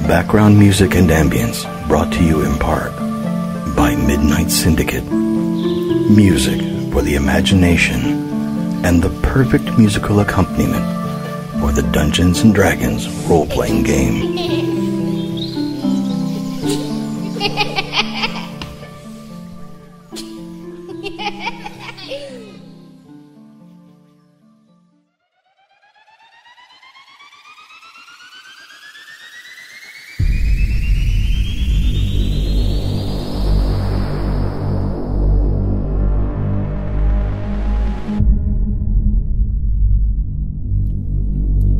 Background music and ambience brought to you in part by Midnight Syndicate. Music for the imagination and the perfect musical accompaniment for the Dungeons & Dragons role-playing game.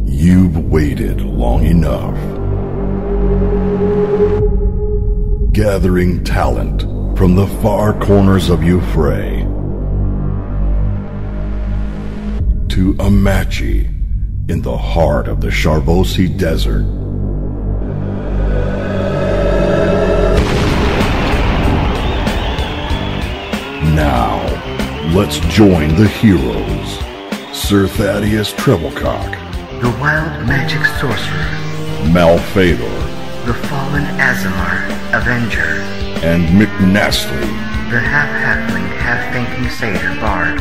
You've waited long enough. Gathering talent from the far corners of Euphrates to Amachi in the heart of the Sharbosi Desert. Now, let's join the heroes. Sir Thadeus Trebilcock, the wild magic sorcerer, Malphaedor, the fallen Azamar Avenger, and Nastly, the half-halfling, half-thinking satyr Bard,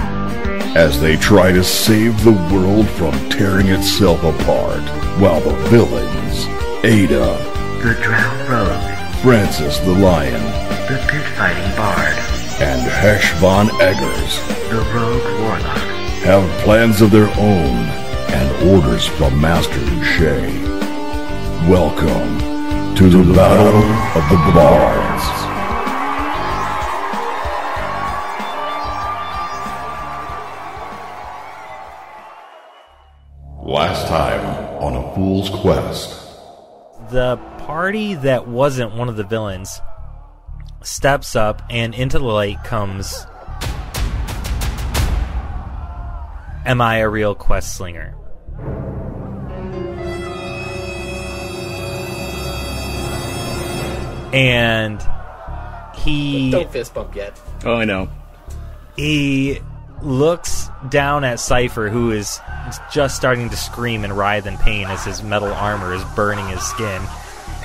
as they try to save the world from tearing itself apart, while the villains, Ayda, the drow rogue, Francis the Lion, the pit-fighting Bard, and Hesh von Eggars, the rogue warlock, have plans of their own and orders from Master Uche. Welcome to the Battle of the Bards. Last time on A Fool's Quest. The party that wasn't one of the villains steps up, and into the light comes... Am I a real quest slinger? And he... Don't fist bump yet. Oh, I know. He looks down at Cypher, who is just starting to scream and writhe in pain as his metal armor is burning his skin.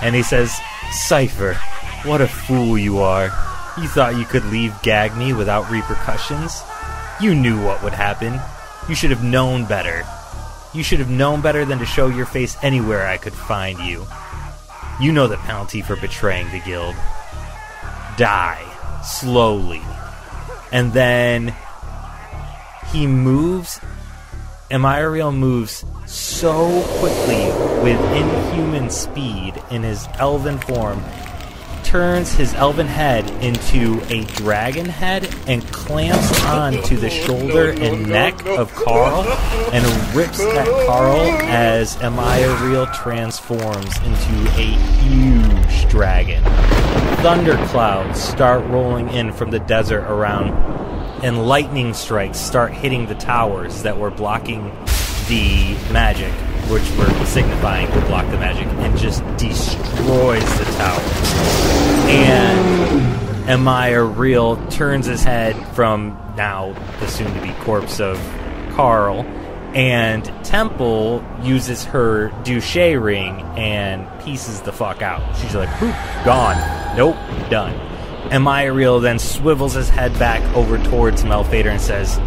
And he says, Cypher, what a fool you are. You thought you could leave Gag me without repercussions? You knew what would happen. You should have known better. You should have known better than to show your face anywhere I could find you. You know the penalty for betraying the guild. Die. Slowly. And then he moves. Amariel moves so quickly with inhuman speed in his elven form, turns his elven head into a dragon head and clamps onto the shoulder and neck of Carl and rips at Carl as Amariel transforms into a huge dragon. Thunderclouds start rolling in from the desert around, and lightning strikes start hitting the towers that were blocking the magic, which were signifying to block the magic, and just destroys the towers. And Amariel turns his head from now the soon-to-be corpse of Carl, and Temple uses her Duche ring and pieces the fuck out. She's like, boop, gone. Nope, done. Amariel then swivels his head back over towards Malphaedor and says,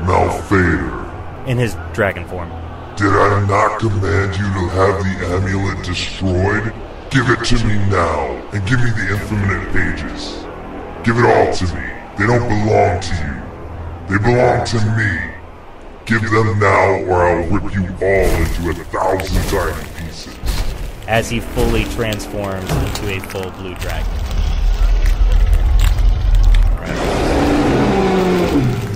Malphaedor, in his dragon form, did I not command you to have the amulet destroyed? Give it to me now, and give me the infinite pages. Give it all to me. They don't belong to you. They belong to me. Give them now, or I'll rip you all into 1,000 tiny pieces. As he fully transforms into a full blue dragon.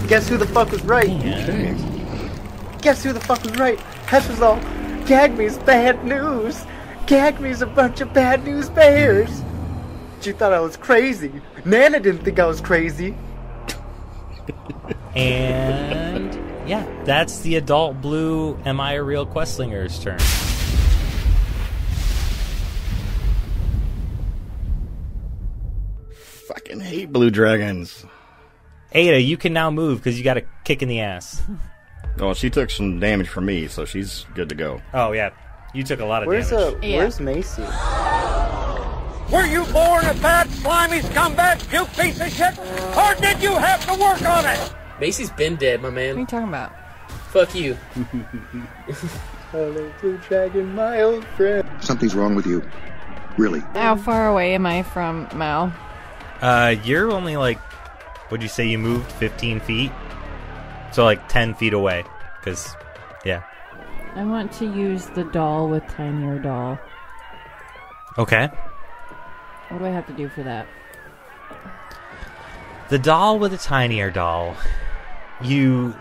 Guess who the fuck was right? Yeah. Guess who the fuck was right? Hesh was all, Gag me's bad news. Gag me's a bunch of bad news bears. She thought I was crazy. Nana didn't think I was crazy. And yeah, that's the adult blue Am I a Real Questlinger's turn. Fucking hate blue dragons. Ayda, you can now move because you got a kick in the ass. Oh, she took some damage from me, so she's good to go. Oh, yeah. You took a lot of damage. Where's Macy? Were you born a bad, slimy scumbag, you piece of shit? Or did you have to work on it? Macy's been dead, my man. What are you talking about? Fuck you. Hello, Blue Dragon, my old friend. Something's wrong with you. Really. How far away am I from Mal? You're only like, would you say you moved 15 feet? So like 10 feet away. Because, yeah. I want to use the doll with tinier doll. Okay. What do I have to do for that? The doll with a tinier doll. You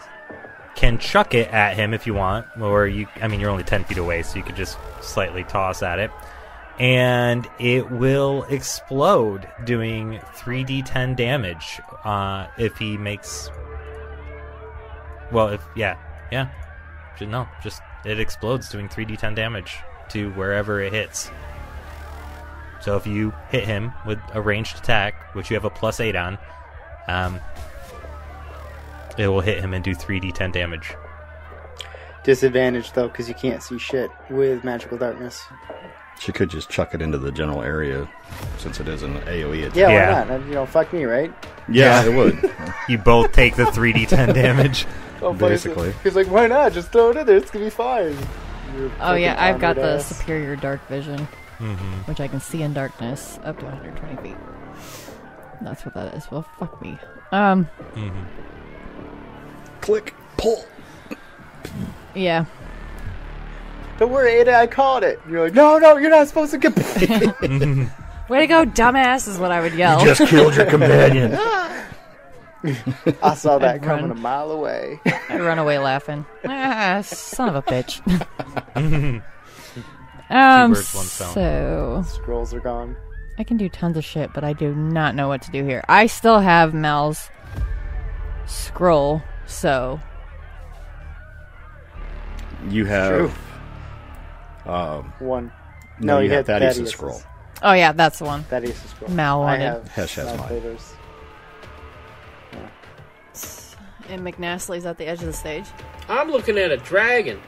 can chuck it at him if you want. Or you're only 10 feet away, so you could just slightly toss at it. And it will explode, doing 3d10 damage if he makes... Well, just it explodes, doing 3d10 damage to wherever it hits. So if you hit him with a ranged attack, which you have a +8 on, it will hit him and do 3d10 damage. Disadvantage, though, because you can't see shit with magical darkness. She could just chuck it into the general area, since it is an AoE attack. Yeah, why not? Fuck me, right? Yeah, it would. You both take the 3d10 damage. Basically. He's like, why not? Just throw it in there. It's going to be fine. Oh, yeah, I've got the superior dark vision, which I can see in darkness up to 120 feet. That's what that is. Well, fuck me. Click, pull. Yeah. Don't worry, Ayda, I called it. You're like, no, you're not supposed to get... Way to go, dumbass, is what I would yell. You just killed your companion. I saw that coming a mile away. I run away laughing. Son of a bitch. So... Scrolls are gone. I can do tons of shit, but I do not know what to do here. I still have Mel's scroll, so... You have... one. No, you have Thadeus' Thaddeus' scroll. Oh, yeah, that's the one. Thaddeus' scroll. Mal wanted. I have Hesh has mine. And McNastly's at the edge of the stage. I'm looking at a dragon.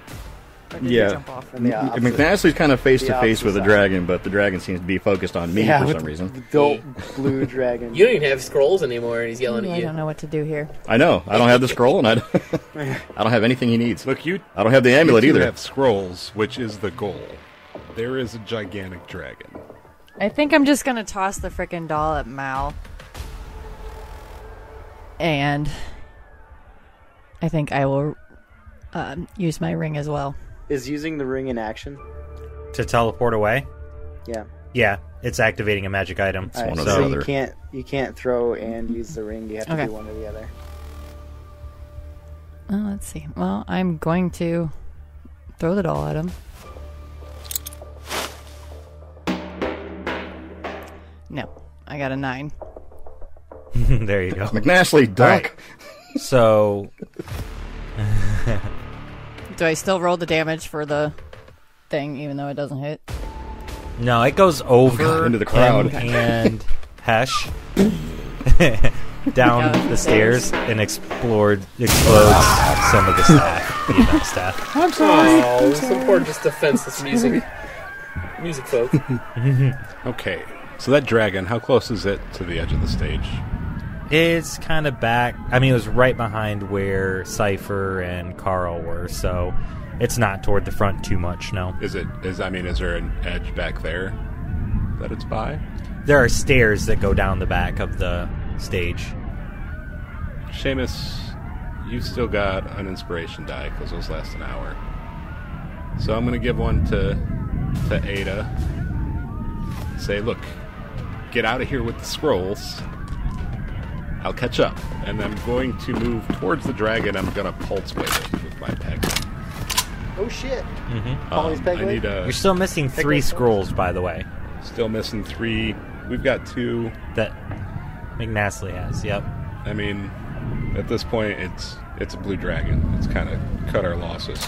Or did you jump off? McNastly's kind of face to face with the dragon, but the dragon seems to be focused on me for some reason. The blue dragon. You don't even have scrolls anymore, and he's yelling at you. I don't know what to do here. I know. I don't have the scroll, and I don't have anything he needs. Look, I don't have the amulet you either. Have scrolls, which is the goal. There is a gigantic dragon. I think I'm just gonna toss the frickin' doll at Mal. And I think I will use my ring as well. Is using the ring in action? To teleport away? Yeah. Yeah, it's activating a magic item. It's one or the other. You can't throw and use the ring. You have to do one or the other. Well, let's see. Well, I'm going to throw the doll at him. No, I got a 9. There you go. McNastly, duck. Right. So... Do I still roll the damage for the thing, even though it doesn't hit? No, it goes over into the crowd and Hesh down the stairs and explodes some of the staff, the event staff. I'm sorry. Support just defenseless music folk. Okay, so that dragon, how close is it to the edge of the stage? It's kind of back. I mean, it was right behind where Cypher and Carl were, so it's not toward the front too much, no. Is there an edge back there that it's by? There are stairs that go down the back of the stage. Shamas, you still got an inspiration die, because those last an hour. So I'm going to give one to Ayda. Say, look, get out of here with the scrolls. I'll catch up, and I'm going to move towards the dragon. I'm going to pulse wave it with my peg. Oh shit! You're still missing 3 scrolls, by the way. Still missing 3. We've got 2 that McNastly has. Yep. I mean, at this point, it's a blue dragon. It's kind of cut our losses.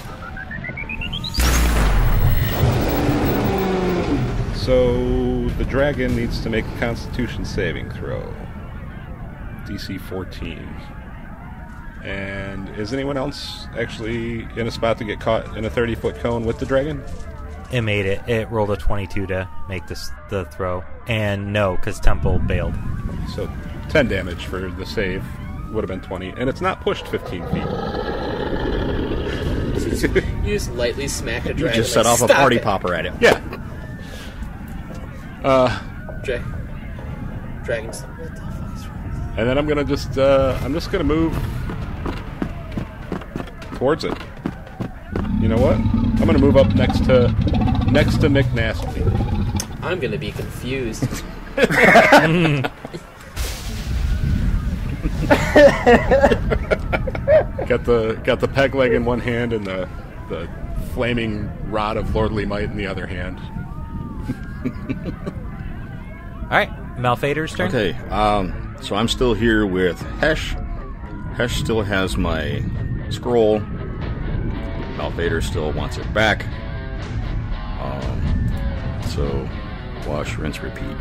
So the dragon needs to make a Constitution saving throw. DC 14. And is anyone else actually in a spot to get caught in a 30-foot cone with the dragon? It made it. It rolled a 22 to make the throw. And no, because Temple bailed. So 10 damage for the save. Would have been 20. And it's not pushed 15 feet. You just lightly smack a dragon. You just set off a party popper at it. Yeah. Dragons. What the fuck is wrong? And then I'm gonna just gonna move towards it. You know what? I'm gonna move up next to Nastly. I'm gonna be confused. Got the peg leg in one hand and the flaming rod of lordly might in the other hand. Alright, Malphaedor's turn. Okay, so I'm still here with Hesh. Hesh still has my scroll. Malphaedor still wants it back. So wash, rinse, repeat.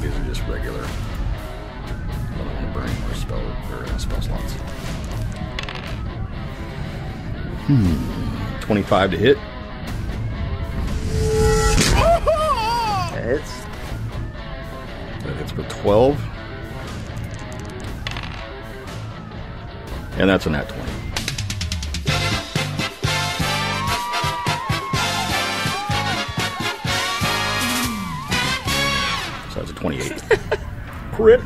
These are just regular. I don't want to burn more spell slots. 25 to hit. That hits. That hits for 12. And that's a nat 20. So that's a 28. Crit.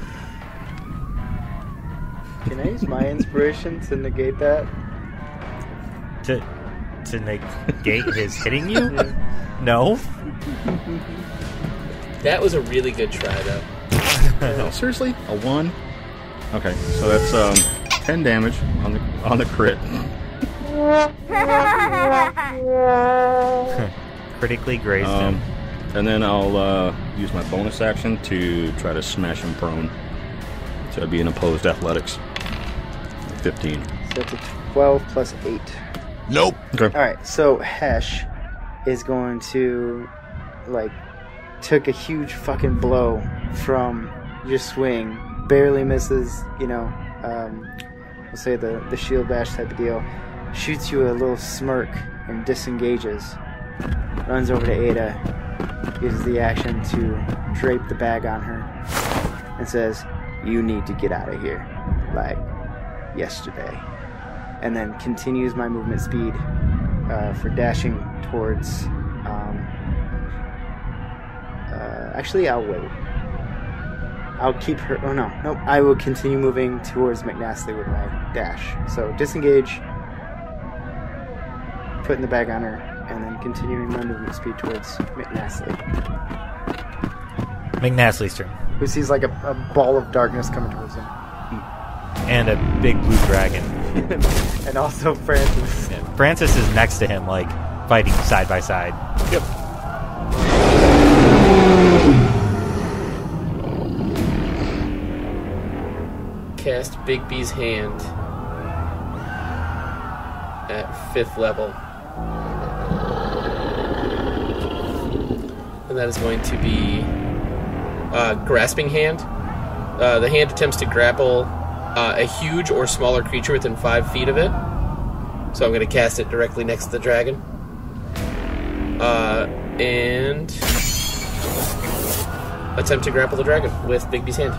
Can I use my inspiration to negate that? To negate his hitting you? No. That was a really good try, though. No, seriously? A 1? Okay, so that's 10 damage on the crit. Critically grazed him. And then I'll use my bonus action to try to smash him prone. So that'd be an opposed athletics. 15. So it's a 12 plus 8. Nope. Okay. Alright, so Hesh is going to, took a huge fucking blow from your swing. Barely misses, we'll say the shield bash type of deal. Shoots you a little smirk and disengages. Runs over to Ayda. Uses the action to drape the bag on her. And says, "You need to get out of here." Like yesterday. And then continues my movement speed for dashing towards... actually, I'll wait. I'll keep her... Oh, no. Nope. I will continue moving towards McNastly with my dash. So, disengage, putting the bag on her, and then continuing my movement speed towards McNastly. McNastly's turn. Who sees like a ball of darkness coming towards him. And a big blue dragon. And also Francis. Yeah. Francis is next to him, fighting side by side. Yep. Cast Big B's hand at 5th level. And that is going to be Grasping Hand. The hand attempts to grapple a huge or smaller creature within 5 feet of it. So I'm going to cast it directly next to the dragon. And attempt to grapple the dragon with Big B's hand.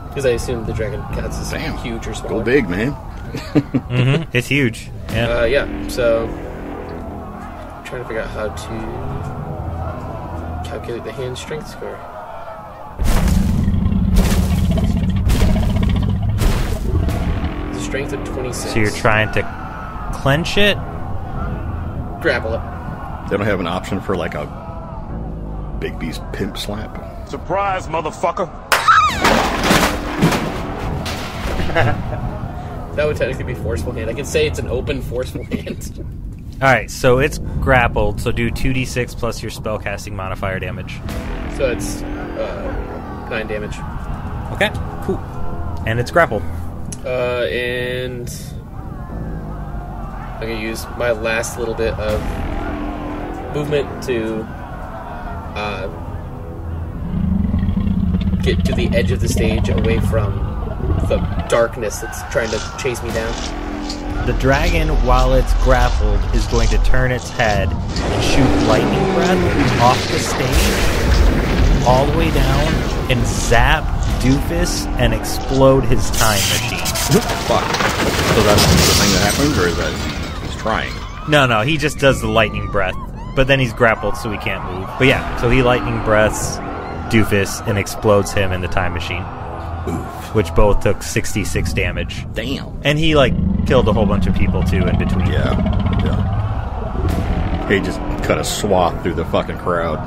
Because I assume the dragon counts as huge or smaller. Go big, man. Mm-hmm. It's huge. Yeah. Yeah, so I'm trying to figure out how to calculate the hand strength score. The strength of 26. So you're trying to clench it? Grapple it. They don't have an option for a Big B's pimp slap. Surprise, motherfucker! That would technically be forceful hand. I can say it's an open forceful hand. Alright, so it's grappled, so do 2d6 plus your spellcasting modifier damage. So it's 9 damage. Okay, cool. And it's grappled. And I'm going to use my last little bit of movement to get to the edge of the stage away from the darkness that's trying to chase me down. The dragon, while it's grappled, is going to turn its head and shoot lightning breath off the stage, all the way down, and zap Doofus and explode his time machine. Fuck. So that's the thing that happens, or is that he's trying? No, he just does the lightning breath, but then he's grappled so he can't move. But yeah, so he lightning breaths Doofus and explodes him in the time machine. Oof. Which both took 66 damage. Damn. And he, killed a whole bunch of people, too, in between. Yeah. He just cut a swath through the fucking crowd.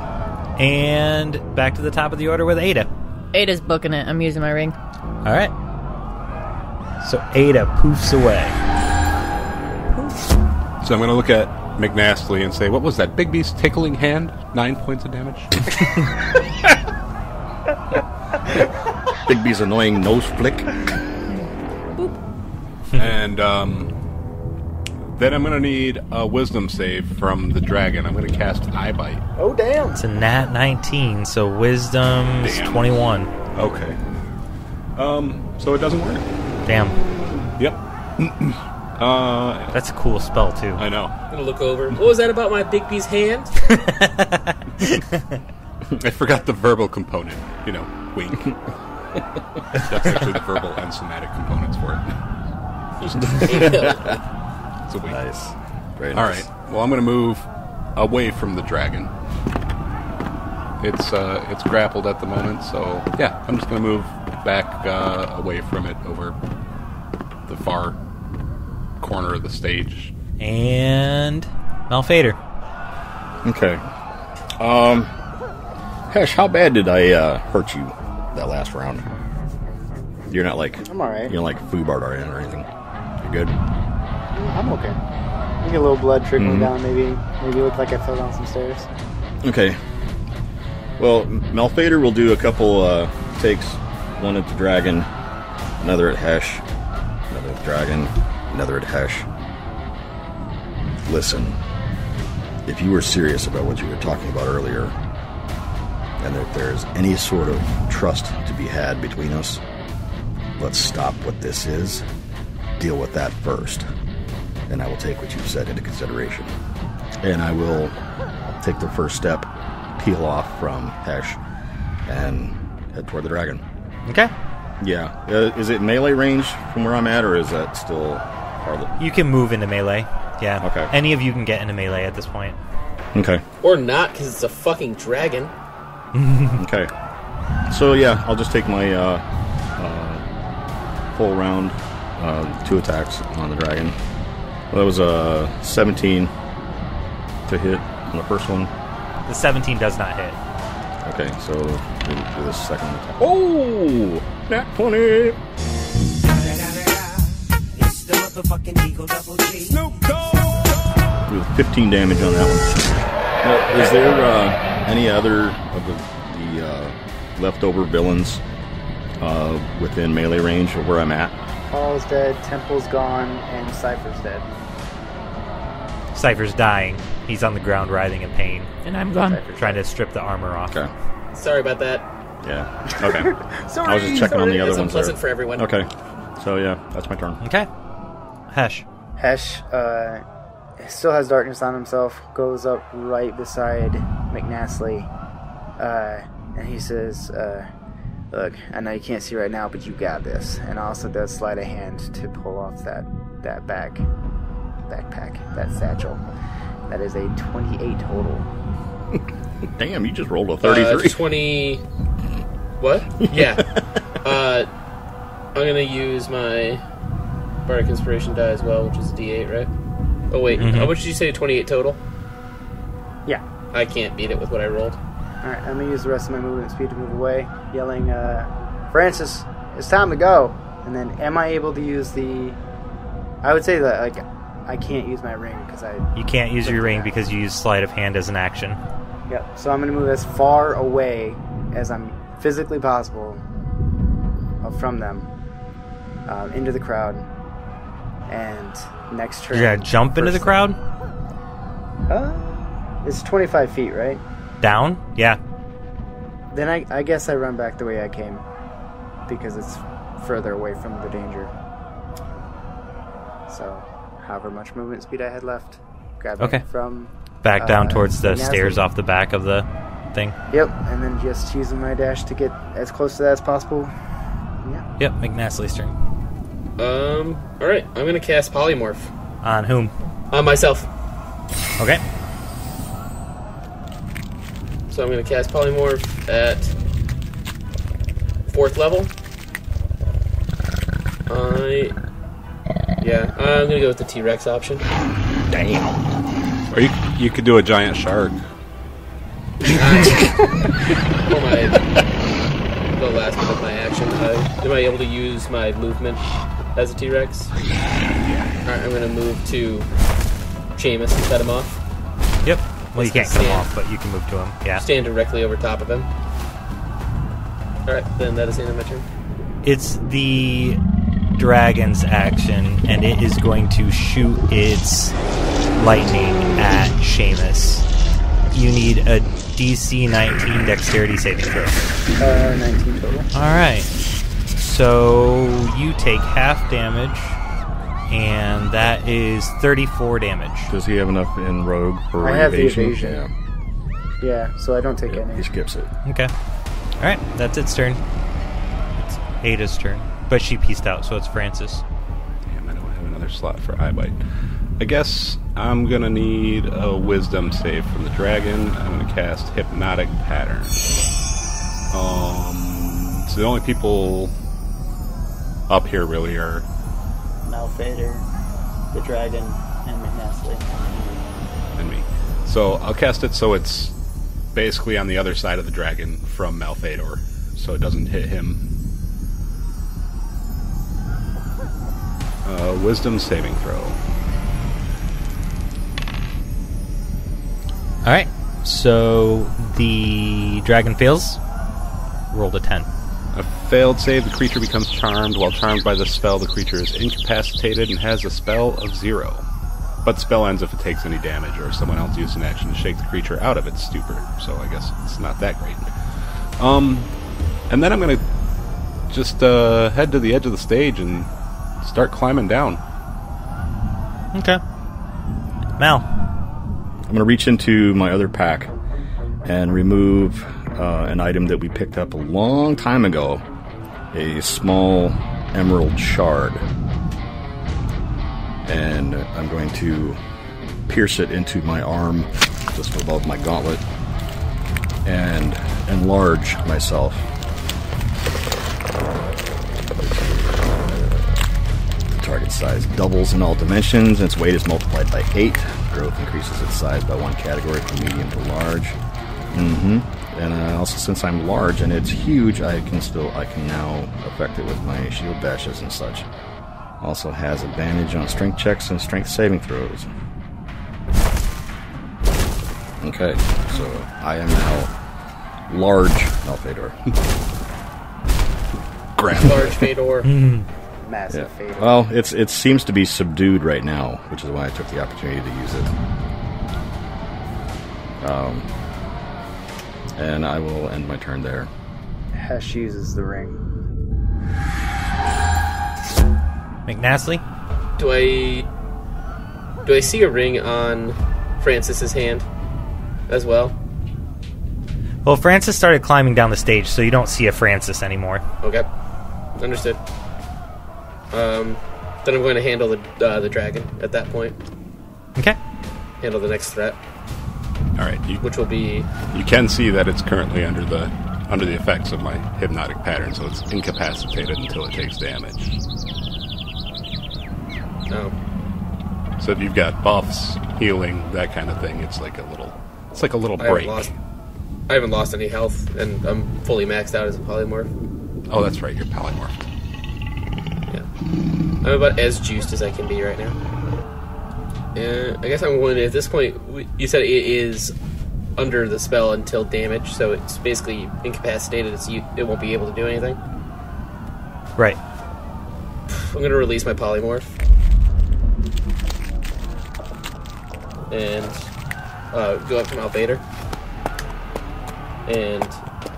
And back to the top of the order with Ayda. Ayda's booking it. I'm using my ring. All right. So Ayda poofs away. So I'm going to look at McNastly and say, what was that? Big Beast tickling hand? 9 points of damage? Bigby's annoying nose flick. And then I'm going to need a wisdom save from the dragon. I'm going to cast Eye Bite. Oh, damn. It's a nat 19, so wisdom's 21. Okay. So it doesn't work. Damn. Yep. That's a cool spell, too. I know. I'm going to look over. What was that about my Bigby's hand? I forgot the verbal component. Wink. That's actually the verbal and somatic components for it. It's a wink. Nice. Very All nice. right. Well, I'm going to move away from the dragon. It's grappled at the moment, so yeah, I'm just going to move back away from it over the far corner of the stage. And Malphaedor. Okay. Hesh, how bad did I hurt you that last round? You're not I'm alright. You're not Foobard or anything. You're good? I'm okay. I get a little blood trickling down, maybe look like I fell down some stairs. Okay. Well, Malphaedor will do a couple takes. One at the dragon, another at Hesh, another at the dragon, another at Hesh. Listen, if you were serious about what you were talking about earlier, and that there's any sort of trust to be had between us, let's stop what this is, deal with that first, and I will take what you've said into consideration. And I will take the first step, peel off from Hesh, and head toward the dragon. Okay. Yeah. Is it melee range from where I'm at, or is that still hardly? You can move into melee. Yeah. Okay. Any of you can get into melee at this point. Okay. Or not, because it's a fucking dragon. Okay. So, yeah, I'll just take my full round, 2 attacks on the dragon. Well, that was a 17 to hit on the first one. The 17 does not hit. Okay, so we'll do this second attack. Oh! Nat 20! Do 15 damage on that one. Now, is there any other of the leftover villains within melee range of where I'm at? Paul's dead, Temple's gone, and Cypher's dead. Cypher's dying. He's on the ground writhing in pain. And I'm gone. Trying to strip the armor off. Okay. Sorry about that. Yeah. Okay. Sorry, I was just checking on the other It's ones unpleasant there. for everyone. Okay. So, yeah, that's my turn. Okay. Hesh. Hesh still has darkness on himself, goes up right beside McNastly, and he says, look, I know you can't see right now, but you got this. And also does sleight of hand to pull off that backpack, that satchel. That is a 28 total. Damn, you just rolled a 33. 20... What? Yeah. I'm going to use my Bardic Inspiration die as well, which is a D8, right? Oh, wait. How much did you say? 28 total? Yeah. I can't beat it with what I rolled. Alright, I'm going to use the rest of my movement speed to move away, yelling, Francis, it's time to go. And then am I able to use the... I would say that, I can't use my ring because You can't use your ring because you use sleight of hand as an action. Yep, so I'm going to move as far away as I'm physically possible from them into the crowd. And next turn... You're going to jump into the crowd? It's 25 feet, right? Down? Yeah. Then I guess I run back the way I came because it's further away from the danger. So, however much movement speed I had left, grab Okay. it from... Back down towards the Nastly. stairs off the back of the thing. Yep, and then just using my dash to get as close to that as possible. Yeah. Yep, McNastly's turn. Alright, I'm gonna cast Polymorph. On whom? On myself. Okay. So I'm gonna cast Polymorph at 4th level. I'm gonna go with the T-Rex option. Damn. Or you could do a giant shark. The last bit of my action. Am I able to use my movement as a T-Rex? Yeah. Alright, I'm gonna move to Shamas and set him off. Yep. Well, you can't come off, but you can move to him. Yeah. Stand directly over top of him. Alright, then that is the end of my turn. It's the dragon's action, and it is going to shoot its lightning at Shamas. You need a DC 19 dexterity saving throw. 19 total. Alright. So you take half damage, and that is 34 damage. Does he have enough in rogue for I have evasion? the evasion. Yeah, so I don't take any. He skips it. Okay. Alright, that's its turn. It's Ayda's turn. But she pieced out, so it's Francis. Damn, I don't have another slot for eye bite. I guess I'm gonna need a wisdom save from the dragon. I'm gonna cast Hypnotic Pattern. So the only people up here really are Malphaedor, the dragon, and Nastly. and me. So I'll cast it so it's basically on the other side of the dragon from Malphaedor, so it doesn't hit him. Wisdom saving throw. Alright, so the dragon fails. Rolled a 10. A failed save, the creature becomes charmed. While charmed by the spell, the creature is incapacitated and has a spell of 0. But the spell ends if it takes any damage or someone else uses an action to shake the creature out of its stupor. So I guess it's not that great. And then I'm going to just head to the edge of the stage and start climbing down. Okay. Mal. I'm going to reach into my other pack and remove an item that we picked up a long time ago. A small emerald shard. And I'm going to pierce it into my arm, just above my gauntlet, and enlarge myself. The target size doubles in all dimensions, and its weight is multiplied by 8. Growth increases its size by 1 category from medium to large. And also, since I'm large and it's huge, I can now affect it with my shield bashes and such. Also has advantage on strength checks and strength saving throws. Okay, so I am now large Malphaedor. Grand large Fedor. Massive Fedor. Well, it seems to be subdued right now, which is why I took the opportunity to use it. And I will end my turn there. Hesh uses the ring. McNastly? Do I see a ring on Francis's hand as well? Well, Francis started climbing down the stage, so you don't see a Francis anymore. Okay. Understood. Then I'm going to handle the dragon at that point. Okay. Handle the next threat. Alright, which will be... You can see that it's currently under the effects of my hypnotic pattern, so it's incapacitated until it takes damage. Oh. So if you've got buffs, healing, that kind of thing, it's like a little break. I haven't lost any health, and I'm fully maxed out as a polymorph. Oh, that's right, you're polymorphed. Yeah. I'm about as juiced as I can be right now. I guess I'm going to, at this point, you said it is under the spell until damage, so it's basically incapacitated, so it won't be able to do anything. Right. I'm going to release my polymorph. And go up to Malphaedor. And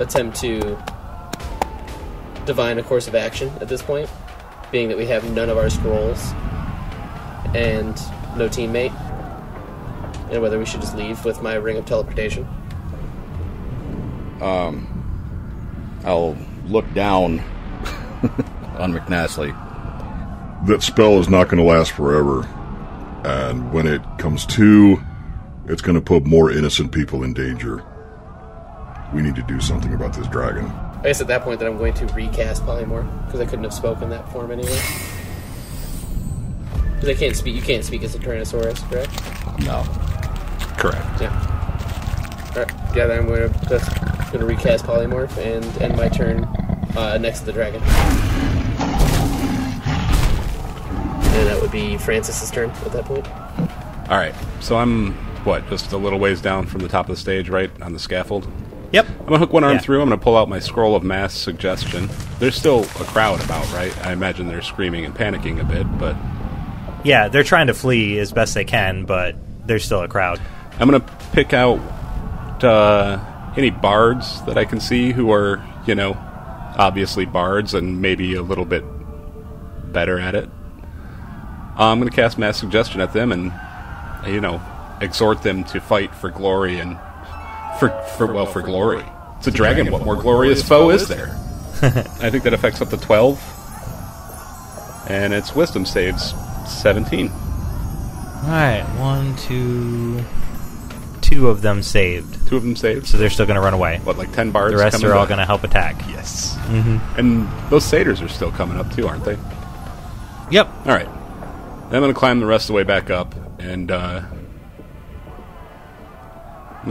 attempt to divine a course of action at this point, being that we have none of our scrolls. and no teammate, and whether we should just leave with my ring of teleportation. I'll look down on McNasty. That spell is not going to last forever, and when it comes to, it's going to put more innocent people in danger. We need to do something about this dragon. I guess at that point that I'm going to recast Polymorph, because I couldn't have spoken that form anyway. Because I can't speak. You can't speak as a Tyrannosaurus, correct? No. Correct. Yeah. Alright, yeah, then I'm going to recast Polymorph and end my turn next to the dragon. And that would be Francis's turn at that point. Alright, so I'm, just a little ways down from the top of the stage, right? On the scaffold? Yep. I'm going to hook one arm through. I'm going to pull out my Scroll of Mass Suggestion. There's still a crowd about, right? I imagine they're screaming and panicking a bit, but... Yeah, they're trying to flee as best they can, but there's still a crowd. I'm going to pick out any bards that I can see who are, obviously bards and maybe a little bit better at it. I'm going to cast Mass Suggestion at them and, exhort them to fight for glory and for glory. It's a dragon. What more glorious foe is there? I think that affects up to 12. And its wisdom saves 17. Alright, 2 of them saved. 2 of them saved? So they're still going to run away. What, like 10 bards? The rest are all going to help attack. Yes. Mm-hmm. And those satyrs are still coming up too, aren't they? Yep. Alright. Then I'm going to climb the rest of the way back up, and I'm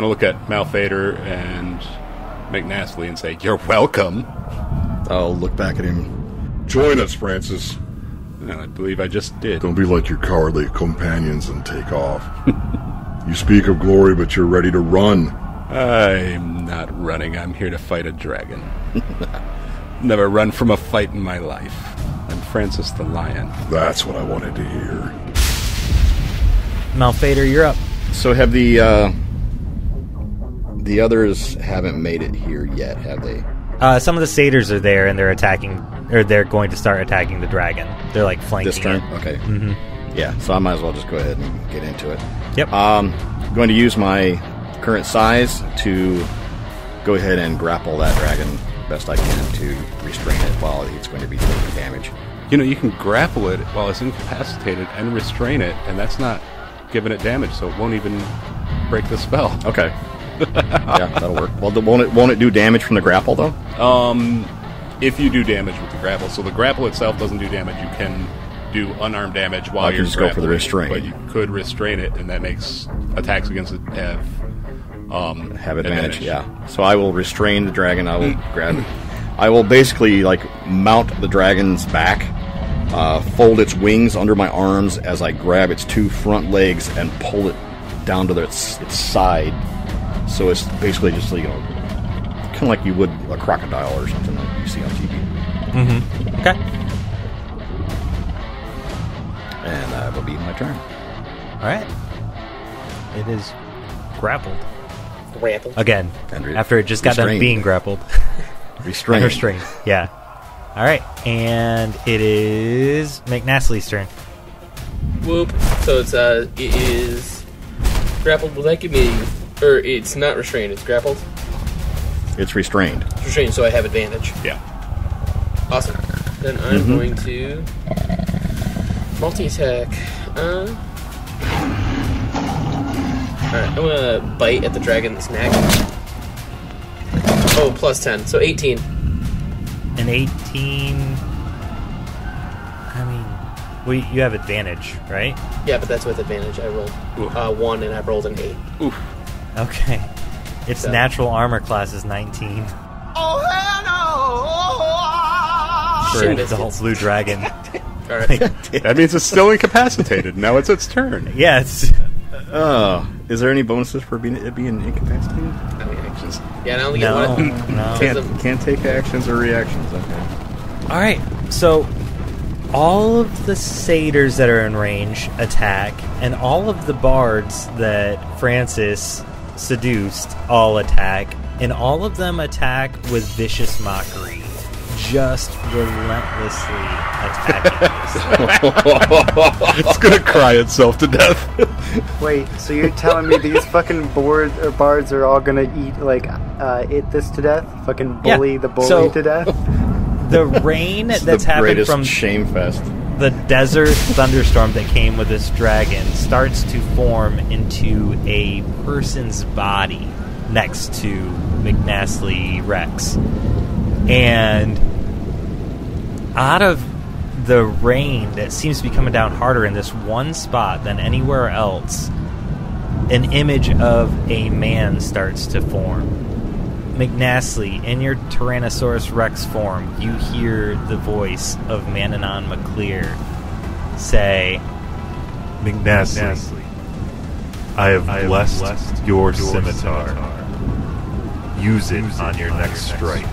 going to look at Malphaedor and McNasty and say, "You're welcome." I'll look back at him. Join us, Francis. And I believe I just did. Don't be like your cowardly companions and take off. You speak of glory, but you're ready to run. I'm not running. I'm here to fight a dragon. Never run from a fight in my life. I'm Francis the Lion. That's what I wanted to hear. Malphaedor, you're up. So have the others haven't made it here yet, have they? Some of the satyrs are there, and they're attacking, or they're going to start attacking the dragon. They're like flanking This turn? it. Okay. Mm-hmm. Yeah, so I might as well just go ahead and get into it. Yep. Going to use my current size to go ahead and grapple that dragon best I can to restrain it while it's going to be taking damage. You can grapple it while it's incapacitated and restrain it, and that's not giving it damage, so it won't even break the spell. Okay. Yeah, that'll work. Well, won't it do damage from the grapple, though? If you do damage with the grapple. So the grapple itself doesn't do damage. You can do unarmed damage while you're just go for the restrain. But you could restrain it, and that makes attacks against it have advantage. Yeah. So I will restrain the dragon. I will grab it. I will basically mount the dragon's back, fold its wings under my arms as I grab its 2 front legs and pull it down to its side. So it's basically just kind of like you would a crocodile or something like you see on TV. Mm-hmm. Okay. And that will be my turn. All right. It is grappled. Grappled. Again. After it just got done being grappled. Restrained. Restrained. Yeah. All right. And it is McNastly's turn. Whoop. So it is grappled. Will that give me... Or it's not restrained, it's grappled? It's restrained. It's restrained, so I have advantage. Yeah. Awesome. Then I'm going to multi-attack. Alright, I'm going to bite at the dragon's neck. Oh, plus 10, so 18. An 18... Well, you have advantage, right? Yeah, but that's with advantage. I rolled 1 and I rolled an 8. Oof. Okay. Its natural armor class is 19. Oh, hell no! For an adult blue dragon. All right. That means it's still incapacitated. Now it's its turn. Yeah, it's... is there any bonuses for being incapacitated? Actions. Yeah, I only get one. No. Can't take actions or reactions. Okay. All right, so... all of the satyrs that are in range attack, and all of the bards that Francis seduced all attack, and all of them attack with vicious mockery. just relentlessly attacking you. It's gonna cry itself to death. Wait, so you're telling me these fucking bards are all gonna eat, like, eat this to death? Fucking bully the bully to death? The rain that's happened from shame fest. The desert thunderstorm that came with this dragon starts to form into a person's body next to McNastly Rex. And out of the rain that seems to be coming down harder in this one spot than anywhere else, an image of a man starts to form. McNastly, in your Tyrannosaurus Rex form, you hear the voice of Mananon McClear say, McNastly, I have blessed your scimitar. Use it on your next strike.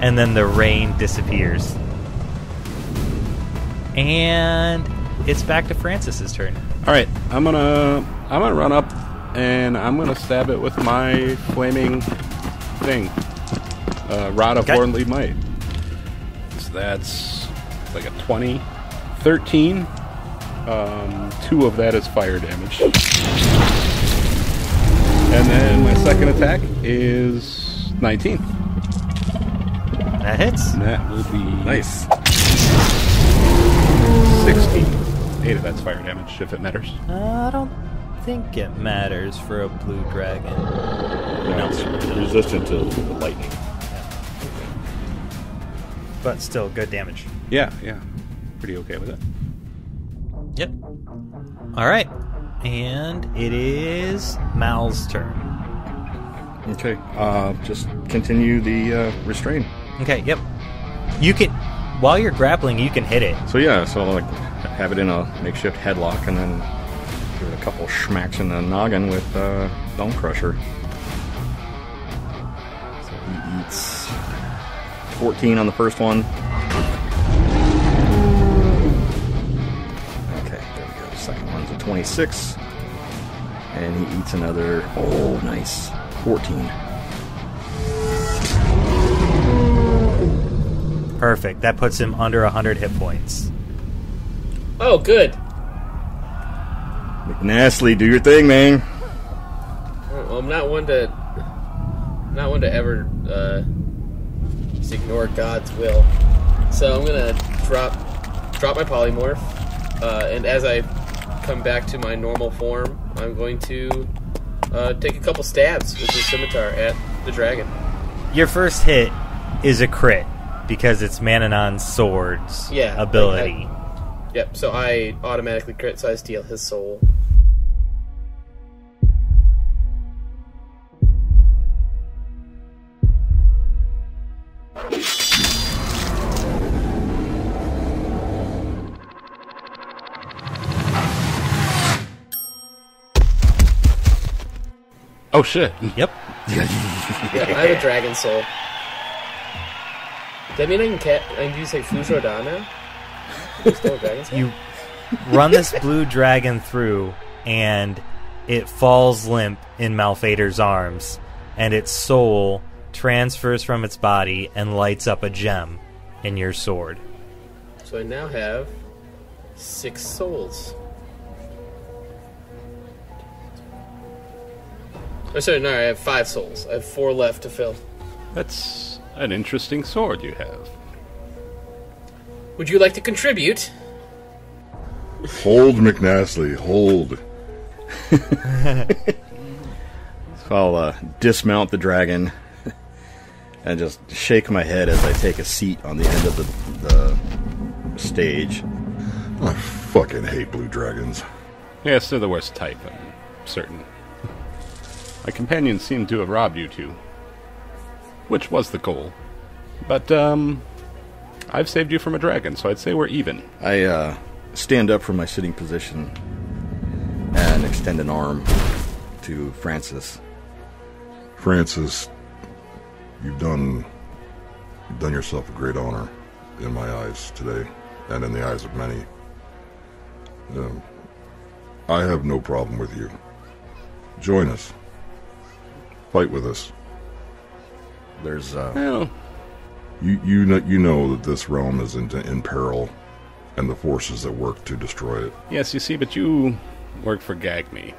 And then the rain disappears. And it's back to Francis's turn. Alright, I'm gonna run up and I'm gonna stab it with my flaming thing. Rod of Lordly Might. So that's like a 20. 13. 2 of that is fire damage. And then my second attack is 19. That hits. And that will be... Nice. 16. 8 of that's fire damage, if it matters. I don't think it matters for a blue dragon. No, it's resistant to lightning. But still, good damage. Yeah. Pretty okay with it. Yep. Alright. And it is Mal's turn. Okay. Just continue the restrain. Okay, yep. You can, while you're grappling, you can hit it. So I'll like have it in a makeshift headlock and then give it a couple schmacks in the noggin with Bone Crusher. So he eats 14 on the first one. Okay, there we go. The second one's a 26. And he eats another, nice, 14. Perfect. That puts him under 100 hit points. Oh, good. McNastly, do your thing, man. Well, I'm not one to ever just ignore God's will. So I'm gonna drop my polymorph, and as I come back to my normal form, I'm going to take a couple stabs with the scimitar at the dragon. Your first hit is a crit because it's Mananon's sword's ability. Yep. So I automatically crit, so I steal his soul. Oh shit. Yep. Yeah, I have a dragon soul. Does that mean I can use like Fusrodan now? Still a dragon soul? You run this blue dragon through, and it falls limp in Malphaedor's arms, and its soul transfers from its body and lights up a gem in your sword. So I now have 6 souls. Oh, sorry, no, I have 5 souls. I have 4 left to fill. That's an interesting sword you have. Would you like to contribute? Hold, McNastly, hold. So I'll dismount the dragon and just shake my head as I take a seat on the end of the stage. I fucking hate blue dragons. Yes, they're the worst type, I'm certain. My companions seem to have robbed you two, which was the goal. But, I've saved you from a dragon, so I'd say we're even. I stand up from my sitting position and extend an arm to Francis. Francis, you've done yourself a great honor in my eyes today, and in the eyes of many. I have no problem with you. Join us. Fight with us. There's Well, You know that this realm is in peril, and the forces that work to destroy it. Yes, you see, but you work for Gagme.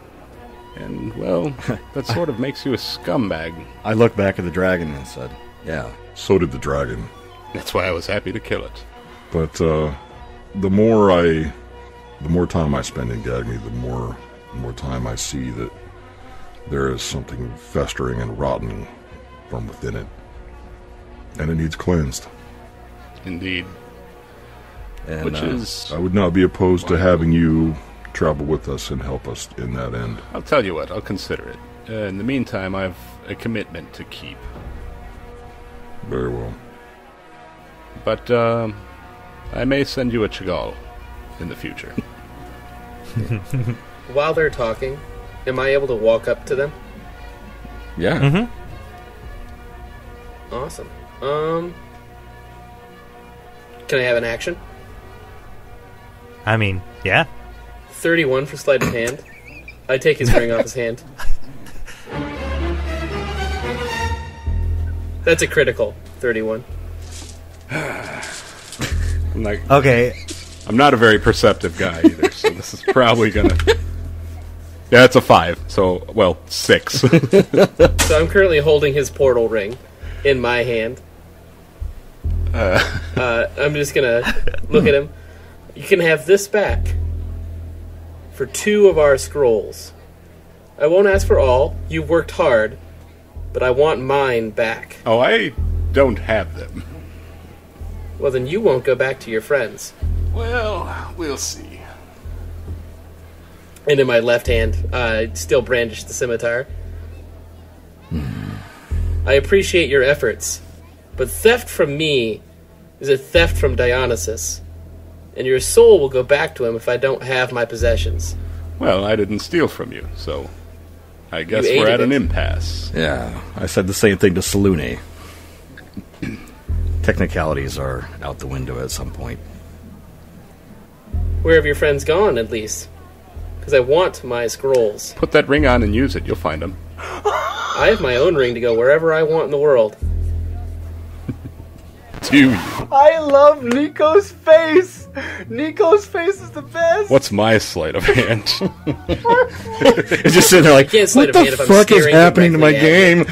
And, well, that sort of makes you a scumbag. I looked back at the dragon and said, yeah. So did the dragon. That's why I was happy to kill it. But the more time I spend in Gagme, the more time I see that there is something festering and rotten from within it. And it needs cleansed. Indeed. And, which is... I would not be opposed to having you travel with us and help us in that end. I'll tell you what, I'll consider it. In the meantime, I have a commitment to keep. Very well. But, I may send you a Chagall in the future. While they're talking, am I able to walk up to them? Yeah. Mm-hmm. Awesome. Can I have an action? I mean, yeah. 31 for sleight of hand. I take his ring off his hand. That's a critical. 31. I'm like, okay. I'm not a very perceptive guy either, so this is probably gonna... Yeah, it's a 5. So, well, 6. So I'm currently holding his portal ring in my hand. I'm just gonna look at him. You can have this back for 2 of our scrolls. I won't ask for all. You've worked hard, but I want mine back. Oh, I don't have them. Well, then you won't go back to your friends. Well, we'll see. And in my left hand, I still brandish the scimitar. I appreciate your efforts, but theft from me is a theft from Dionysus, and your soul will go back to him if I don't have my possessions. Well, I didn't steal from you, so I guess You we're aided at an it. impasse. Yeah, I said the same thing to Salune. Technicalities are out the window at some point. Where have your friends gone, at least? Because I want my scrolls. Put that ring on and use it. You'll find them. I have my own ring to go wherever I want in the world. Do you? I love Nico's face. Nico's face is the best. What's my sleight of hand? It's just sitting there like, can't sleight what of hand if the I'm fuck is staring happening to my game?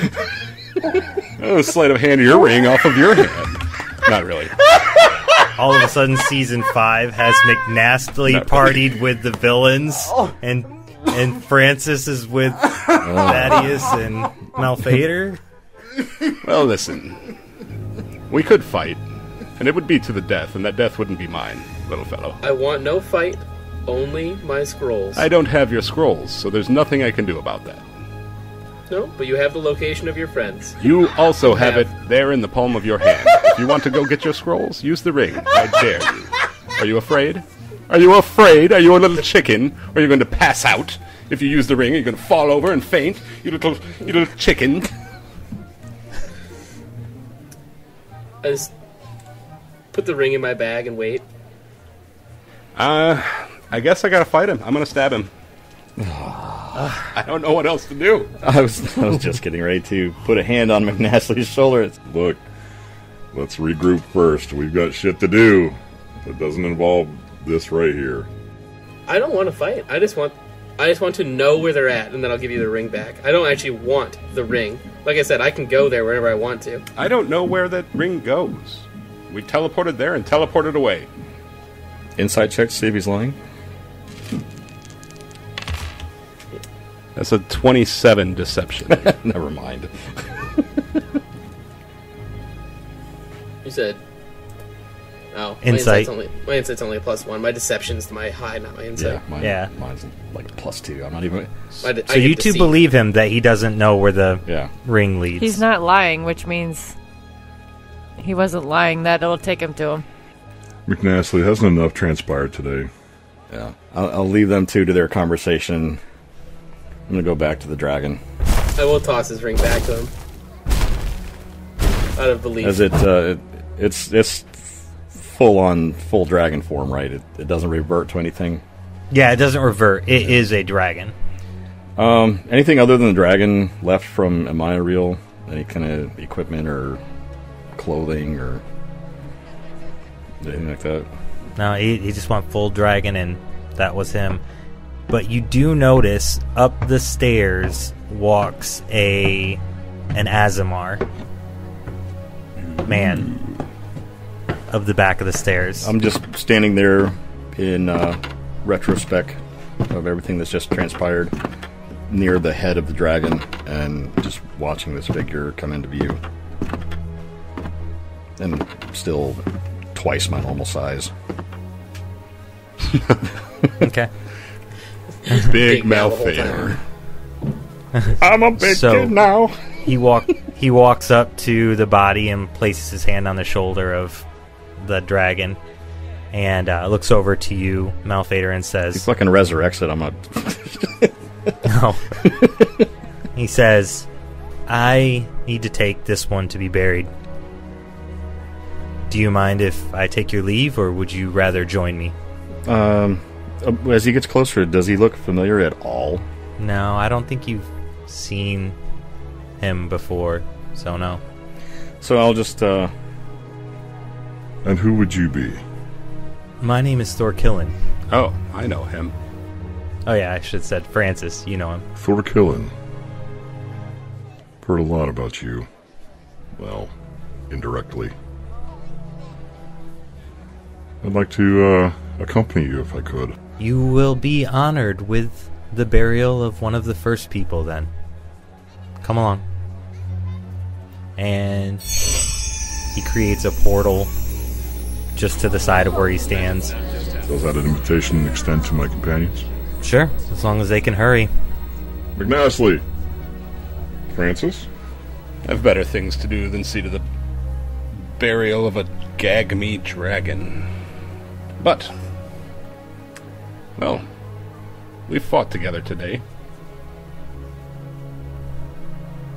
Oh, sleight of hand of your ring off of your hand. Not really. All of a sudden, season 5 has McNastly partied with the villains, and Francis is with Thaddeus and Malphaedor. Well, listen. We could fight, and it would be to the death, and that death wouldn't be mine, little fellow. I want no fight, only my scrolls. I don't have your scrolls, so there's nothing I can do about that. No, but you have the location of your friends. You also have it there in the palm of your hand. If you want to go get your scrolls, use the ring. I dare you. Are you afraid? Are you afraid? Are you a little chicken? Or are you going to pass out? If you use the ring, are you going to fall over and faint? You little chicken. I just put the ring in my bag and wait. I guess I gotta fight him. I'm gonna stab him. I don't know what else to do. I was just getting ready to put a hand on McNastly's shoulder. Look, let's regroup first. We've got shit to do. That doesn't involve this right here. I don't want to fight. I just want to know where they're at, and then I'll give you the ring back. I don't actually want the ring. Like I said, I can go there wherever I want to. I don't know where that ring goes. We teleported there and teleported away. Insight check to see if he's lying. That's a 27 deception. Never mind. You said... Oh, Insight. My insight's only a +1. My deception's my high, not my insight. Yeah, mine's like a +2. I'm not even... So you two believe him that he doesn't know where the ring leads. He's not lying, which means he wasn't lying. That it'll take him to him. McNastly, hasn't enough transpired today. Yeah. I'll leave them two to their conversation. I'm going to go back to the dragon. I will toss his ring back to him. Out of belief. As it's full dragon form, right? It doesn't revert to anything? Yeah, it doesn't revert. It is a dragon. Anything other than the dragon left from Amaya Real? Any kind of equipment or clothing or anything like that? No, he just went full dragon, and that was him. But you do notice up the stairs walks an Azamar man of the back of the stairs. I'm just standing there in retrospect of everything that's just transpired near the head of the dragon and just watching this figure come into view. And still twice my normal size. Okay. Big Malphaedor. I'm a big kid now. He walks up to the body and places his hand on the shoulder of the dragon and looks over to you, Malphaedor, and says... He fucking resurrects it. I'm not... No. He says, I need to take this one to be buried. Do you mind if I take your leave, or would you rather join me? As he gets closer, does he look familiar at all? No, I don't think you've seen him before, so no. So I'll just, And who would you be? My name is Thorkillen. Oh, I know him. Oh yeah, I should have said Francis. You know him. Thorkillen. Heard a lot about you. Well, indirectly. I'd like to accompany you if I could. You will be honored with the burial of one of the first people, then. Come along. And he creates a portal just to the side of where he stands. Does that an invitation extend to my companions? Sure, as long as they can hurry. Nastly. Francis? I have better things to do than see to the burial of a gag-me dragon. But, well, we fought together today.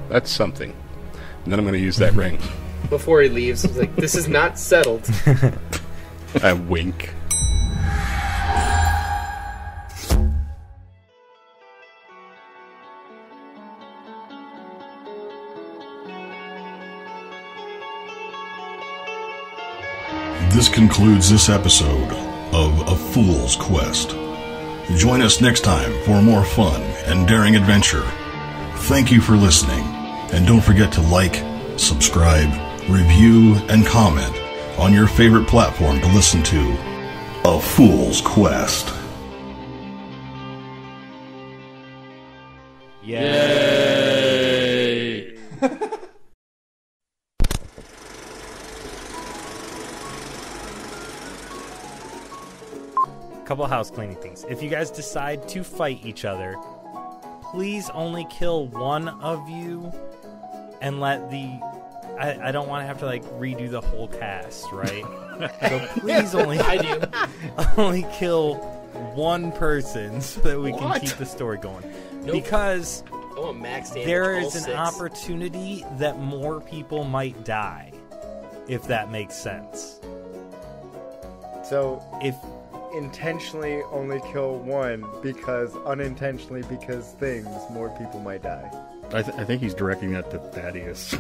That's something. And then I'm going to use that ring. Before he leaves, he's like, this is not settled. I wink. This concludes this episode of A Fool's Quest. Join us next time for more fun and daring adventure. Thank you for listening, and don't forget to like, subscribe, review, and comment on your favorite platform to listen to A Fool's Quest. Yay! Couple house cleaning things. If you guys decide to fight each other, please only kill one of you and let the... I don't want to have to, like, redo the whole cast, right? So please only... I do. Only kill one person so that we can keep the story going. Nope. Because I want max damage, there all is an 6. opportunity that more people might die, if that makes sense. So, if intentionally only kill one because unintentionally because things, more people might die. I think he's directing that to Thaddeus.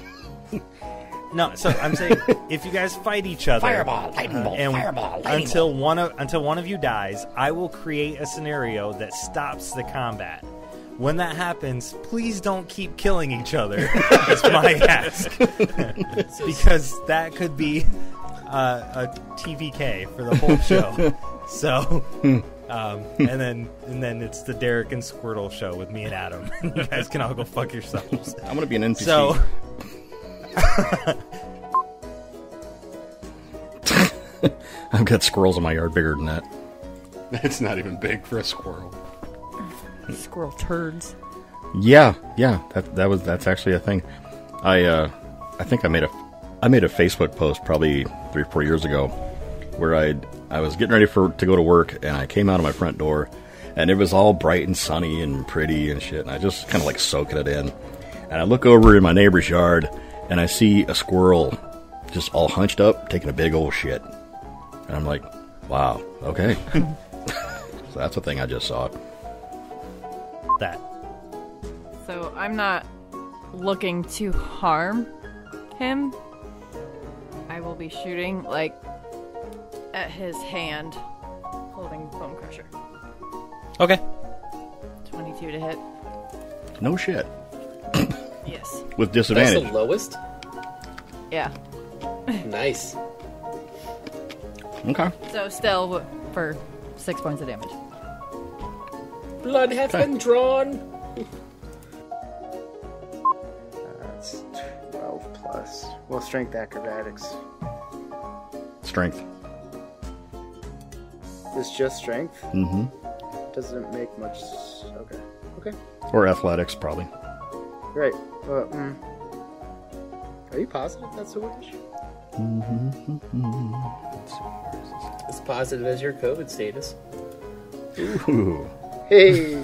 No, so I'm saying if you guys fight each other, Fireball, lightning bolt, and fireball, lightning until one of you dies, I will create a scenario that stops the combat. When that happens, please don't keep killing each other. That's my ask, because that could be a TVK for the whole show. So, and then it's the Derek and Squirtle show with me and Adam. You guys can all go fuck yourselves. I'm gonna be an NPC. So, I've got squirrels in my yard bigger than that. It's not even big for a squirrel. Squirrel turds. Yeah, that's actually a thing. I think I made a Facebook post probably 3 or 4 years ago where I was getting ready to go to work, and I came out of my front door, and it was all bright and sunny and pretty and shit, and I just kind of like soaking it in. And I look over in my neighbor's yard, and I see a squirrel just all hunched up, taking a big old shit. And I'm like, wow, okay. So that's a thing I just saw. That. So I'm not looking to harm him. I will be shooting, like, at his hand, holding Bone Crusher. Okay. 22 to hit. No shit. Yes. With disadvantage. That's the lowest? Yeah. Nice. Okay. So still for 6 points of damage. Blood has been drawn. That's 12 plus. Well, strength acrobatics. Strength. It's just strength? Mm-hmm. Doesn't make much... Okay. Okay. Or athletics, probably. Right. Are you positive that's a wish? As positive as your COVID status. Ooh. Hey!